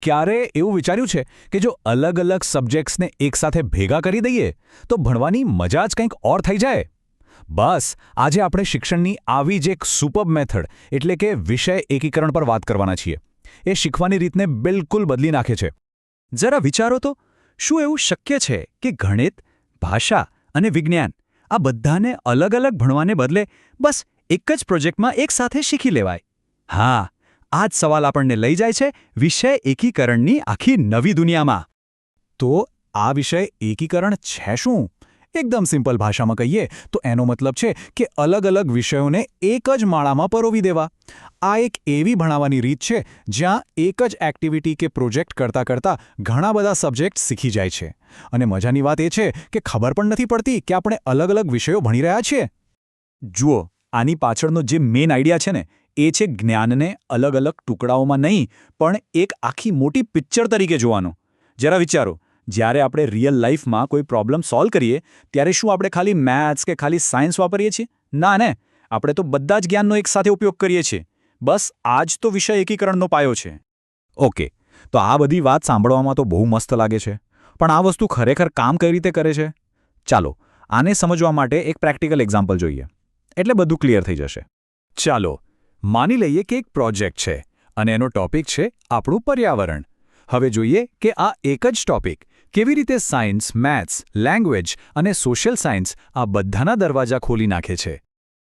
ક્યારે એવું વિચાર્યું છે કે જો અલગ અલગ સબ્જેક્ટ્સને એકસાથે ભેગા કરી દઈએ તો ભણવાની મજા જ કંઈક ઓર થઈ જાય? બસ આજે આપણે શિક્ષણની આવી જ એક સુપર્બ મેથડ એટલે કે વિષય એકીકરણ પર વાત કરવાના છીએ. એ શીખવાની રીતને બિલકુલ બદલી નાખે છે. જરા વિચારો તો, શું એવું શક્ય છે કે ગણિત, ભાષા અને વિજ્ઞાન આ બધાને અલગ અલગ ભણવાને બદલે બસ એક જ પ્રોજેક્ટમાં એકસાથે શીખી લેવાય? હા, આ જ સવાલ આપણને લઈ જાય છે વિષય એકીકરણની આખી નવી દુનિયામાં. તો આ વિષય એકીકરણ છે શું? એકદમ સિમ્પલ ભાષામાં કહીએ તો એનો મતલબ છે કે અલગ અલગ વિષયોને એક જ માળામાં પરોવી દેવા. આ એક એવી ભણાવવાની રીત છે જ્યાં એક જ એક્ટિવિટી કે પ્રોજેક્ટ કરતાં ઘણા બધા સબ્જેક્ટ શીખી જાય છે. અને મજાની વાત એ છે કે ખબર પણ નથી પડતી કે આપણે અલગ અલગ વિષયો ભણી રહ્યા છીએ. જુઓ, આની પાછળનો જે મેઇન આઈડિયા છે ને, એ છે જ્ઞાનને અલગ અલગ ટુકડાઓમાં નહીં પણ એક આખી મોટી પિક્ચર તરીકે જોવાનો. જરા વિચારો, જ્યારે આપણે રિયલ લાઈફમાં કોઈ પ્રોબ્લેમ સોલ્વ કરીએ ત્યારે શું આપણે ખાલી મેથ્સ કે ખાલી સાયન્સ વાપરીએ છીએ? ના ને, આપણે તો બધા જ જ્ઞાનનો એકસાથે ઉપયોગ કરીએ છીએ. બસ આ જ તો વિષય એકીકરણનો પાયો છે. ઓકે, તો આ બધી વાત સાંભળવામાં તો બહુ મસ્ત લાગે છે, પણ આ વસ્તુ ખરેખર કામ કઈ રીતે કરે છે? ચાલો આને સમજવા માટે એક પ્રેક્ટિકલ એક્ઝામ્પલ જોઈએ, એટલે બધું ક્લિયર થઈ જશે. ચાલો માની લઈએ કે એક પ્રોજેક્ટ છે અને એનો ટોપિક છે આપણું પર્યાવરણ. હવે જોઈએ કે આ એક જ ટોપિક કેવી રીતે સાયન્સ, મેથ્સ, લેંગ્વેજ અને સોશિયલ સાયન્સ આ બધાના દરવાજા ખોલી નાખે છે.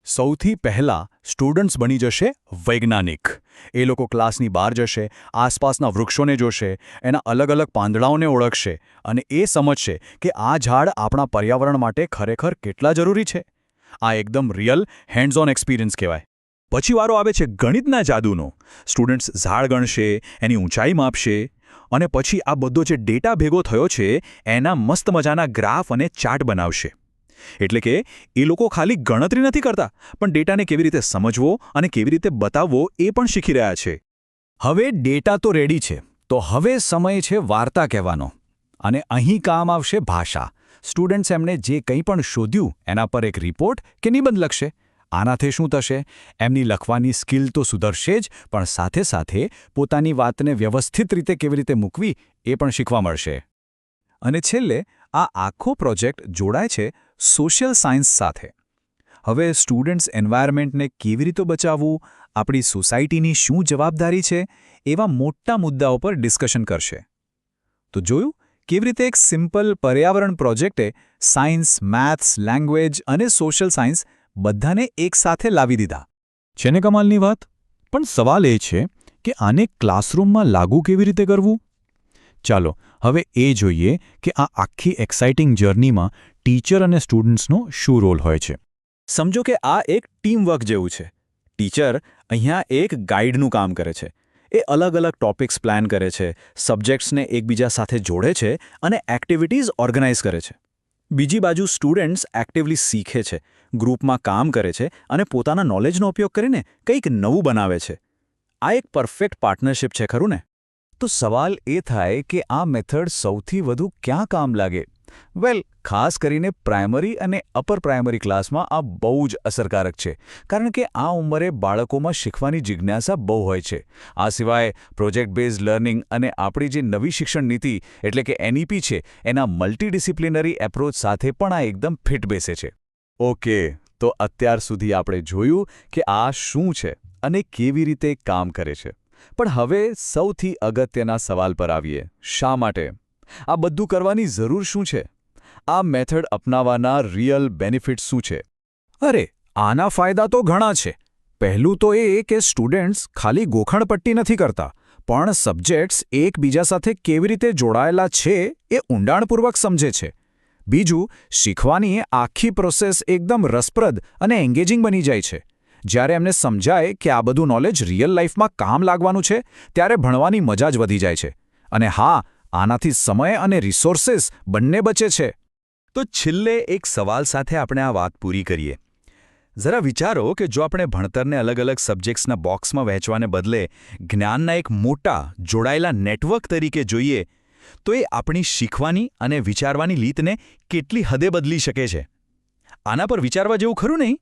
સૌથી પહેલાં સ્ટુડન્ટ્સ બની જશે વૈજ્ઞાનિક. એ લોકો ક્લાસની બહાર જશે, આસપાસના વૃક્ષોને જોશે, એના અલગ અલગ પાંદડાઓને ઓળખશે અને એ સમજશે કે આ ઝાડ આપણા પર્યાવરણ માટે ખરેખર કેટલા જરૂરી છે. આ એકદમ રિયલ હેન્ડ્સ ઓન એક્સપિરિયન્સ કહેવાય. પછી વારો આવે છે ગણિતના જાદુનો. સ્ટુડન્ટ્સ ઝાડ ગણશે, એની ઊંચાઈ માપશે અને પછી આ બધો જે ડેટા ભેગો થયો છે એના મસ્ત મજાના ગ્રાફ અને ચાર્ટ બનાવશે. એટલે કે એ લોકો ખાલી ગણતરી નથી કરતા, પણ ડેટાને કેવી રીતે સમજવો અને કેવી રીતે બતાવવો એ પણ શીખી રહ્યા છે. હવે ડેટા તો રેડી છે, તો હવે સમય છે વાર્તા કહેવાનો. અને અહીં કામ આવશે ભાષા. સ્ટુડન્ટ્સ એમણે જે કંઈ પણ શોધ્યું એના પર એક રિપોર્ટ કે નિબંધ લખશે. આનાથી શું થશે? એમની લખવાની સ્કિલ તો સુધરશે જ, પણ સાથે સાથે પોતાની વાતને વ્યવસ્થિત રીતે કેવી રીતે મૂકવી એ પણ શીખવા મળશે. અને છેલ્લે આ આખો પ્રોજેક્ટ જોડાય છે સોશિયલ સાયન્સ સાથે. હવે સ્ટુડન્ટ્સ એન્વાયરમેન્ટને કેવી રીતે બચાવવું, આપણી સોસાયટીની શું જવાબદારી છે, એવા મોટા મુદ્દાઓ પર ડિસ્કશન કરશે. તો જોયું કેવી રીતે એક સિમ્પલ પર્યાવરણ પ્રોજેક્ટે સાયન્સ, મેથ્સ, લેંગ્વેજ અને સોશિયલ સાયન્સ બધાને એકસાથે લાવી દીધા. છે ને કમાલની વાત? પણ સવાલ એ છે કે આને ક્લાસરૂમમાં લાગુ કેવી રીતે કરવું? ચાલો હવે એ જોઈએ કે આ આખી એક્સાઇટિંગ જર્નીમાં ટીચર અને સ્ટુડન્ટ્સનો શું રોલ હોય છે. સમજો કે આ એક ટીમવર્ક જેવું છે. ટીચર અહીંયા એક ગાઈડનું કામ કરે છે. એ અલગ અલગ ટોપિક્સ પ્લાન કરે છે, સબ્જેક્ટ્સને એકબીજા સાથે જોડે છે અને એક્ટિવિટીઝ ઓર્ગેનાઇઝ કરે છે. બીજી બાજુ સ્ટુડન્ટ્સ એક્ટિવલી શીખે છે, ગ્રુપમાં કામ કરે છે અને પોતાના નોલેજનો ઉપયોગ કરીને કંઈક નવું બનાવે છે. આ એક પરફેક્ટ પાર્ટનરશિપ છે, ખરું ને? તો સવાલ એ થાય કે આ મેથડ સૌથી વધુ ક્યાં કામ લાગે? વેલ, ખાસ કરીને પ્રાઇમરી અને અપર પ્રાઇમરી ક્લાસમાં આ બહુ જ અસરકારક છે, કારણ કે આ ઉંમરે બાળકોમાં શીખવાની જિજ્ઞાસા બહુ હોય છે. આ સિવાય પ્રોજેક્ટ બેઝડ લર્નિંગ અને આપણી જે નવી શિક્ષણ નીતિ એટલે કે NEP છે એના મલ્ટીડિસિપ્લિનરી એપ્રોચ સાથે પણ આ એકદમ ફિટ બેસે છે. ઓકે, તો અત્યાર સુધી આપણે જોયું કે આ શું છે અને કેવી રીતે કામ કરે છે. પણ હવે સૌથી અગત્યના સવાલ પર આવીએ. શા માટે? આ બધું કરવાની જરૂર શું છે? આ મેથડ અપનાવવાના રિયલ બેનિફિટ્સ શું છે? અરે, આના ફાયદા તો ઘણા છે. પહેલું તો એ કે સ્ટુડન્ટ્સ ખાલી ગોખણપટ્ટી નથી કરતા, પણ સબ્જેક્ટ્સ એકબીજા સાથે કેવી રીતે જોડાયેલા છે એ ઊંડાણપૂર્વક સમજે છે. બીજું, શીખવાની આખી પ્રોસેસ એકદમ રસપ્રદ અને એન્ગેજિંગ બની જાય છે. જ્યારે એમને સમજાય કે આ બધું નોલેજ રિયલ લાઈફમાં કામ લાગવાનું છે, ત્યારે ભણવાની મજા જ વધી જાય છે. અને હા, આનાથી સમય અને રિસોર્સિસ બંને બચે છે. તો છેલ્લે એક સવાલ સાથે આપણે આ વાત પૂરી કરીએ. જરા વિચારો કે જો આપણે ભણતરને અલગ અલગ સબ્જેક્ટ્સના બોક્સમાં વહેંચવાને બદલે જ્ઞાનના એક મોટા જોડાયેલા નેટવર્ક તરીકે જોઈએ, તો એ આપણી શીખવાની અને વિચારવાની રીતને કેટલી હદે બદલી શકે છે. આના પર વિચારવા જેવું ખરું નહીં?